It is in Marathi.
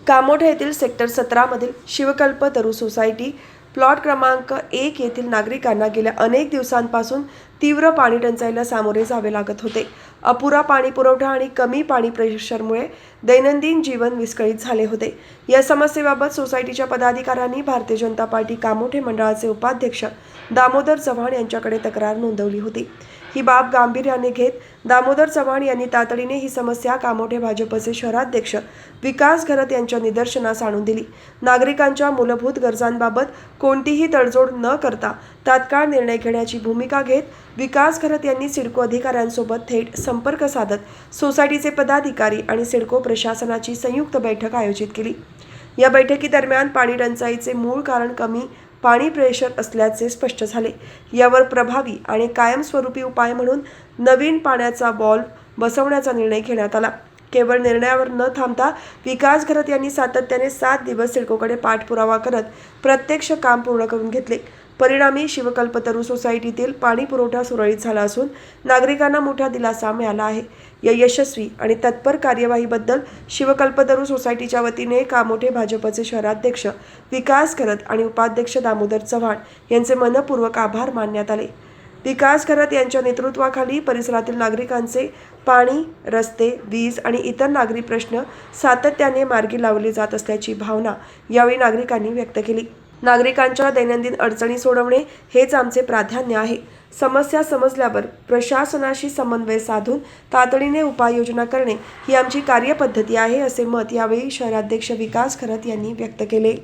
कामोठे येथील सेक्टर 17 मधील शिवकल्प तरू सोसायटी प्लॉट क्रमांक 1 येथील नागरिकांना गेल्या अनेक दिवसांपासून तीव्र पाणी टंचाईला सामोरे जावे लागत होते. अपुरा पाणी पुरवठा आणि कमी पाणी प्रेशरमुळे दैनंदिन जीवन विस्कळीत झाले होते. या समस्येबाबत सोसायटीच्या पदाधिकाऱ्यांनी भारतीय जनता पार्टी कामोठे मंडळाचे उपाध्यक्ष दामोदर चव्हाण यांच्याकडे तक्रार नोंदवली होती. ही बाब गांभीर्याने घेत दामोदर चव्हाण यांनी तातडीने ही समस्या कामोठे भाजपचे शहराध्यक्ष विकास घरत यांच्या निदर्शनास आणून दिली. नागरिकांच्या मूलभूत गरजांबाबत कोणतीही तडजोड न करता तात्काळ निर्णय घेण्याची भूमिका घेत विकास घरत यांनी सिडको अधिकाऱ्यांसोबत थेट संपर्क साधत सोसायटीचे पदाधिकारी आणि सिडको प्रशासनाची संयुक्त बैठक आयोजित केली. या बैठकीदरम्यान पाणी टंचाईचे मूळ कारण कमी पाणी प्रेशर असल्याचे स्पष्ट झाले. यावर प्रभावी आणि कायमस्वरूपी उपाय म्हणून नवीन पाण्याचा व्हॉल्व्ह बसवण्याचा निर्णय घेण्यात आला. केवळ निर्णयावर न थांबता विकास घरत यांनी सातत्याने 7 दिवस सिडकोकडे पाठपुरावा करत प्रत्यक्ष काम पूर्ण करून घेतले. परिणामी शिवकल्पतरू सोसायटीतील पाणी पुरवठा सुरळीत झाला असून नागरिकांना मोठा दिलासा मिळाला आहे. या यशस्वी आणि तत्पर कार्यवाहीबद्दल शिवकल्पतरू सोसायटीच्या वतीने कामोठे भाजपचे शहराध्यक्ष विकास घरत आणि उपाध्यक्ष दामोदर चव्हाण यांचे मनपूर्वक आभार मानण्यात आले. विकास घरत यांच्या नेतृत्वाखाली परिसरातील नागरिकांचे पाणी, रस्ते, वीज आणि इतर नागरी प्रश्न सातत्याने मार्गी लावले जात असल्याची भावना यावेळी नागरिकांनी व्यक्त केली. नागरिकांच्या दैनंदिन अडचणी सोडवणे हेच आमचे प्राधान्य आहे. समस्या समजल्यावर प्रशासनाशी समन्वय साधून तातडीने उपाययोजना करणे ही आमची कार्यपद्धती आहे, असे मत यावेळी शहराध्यक्ष विकास घरत यांनी व्यक्त केले.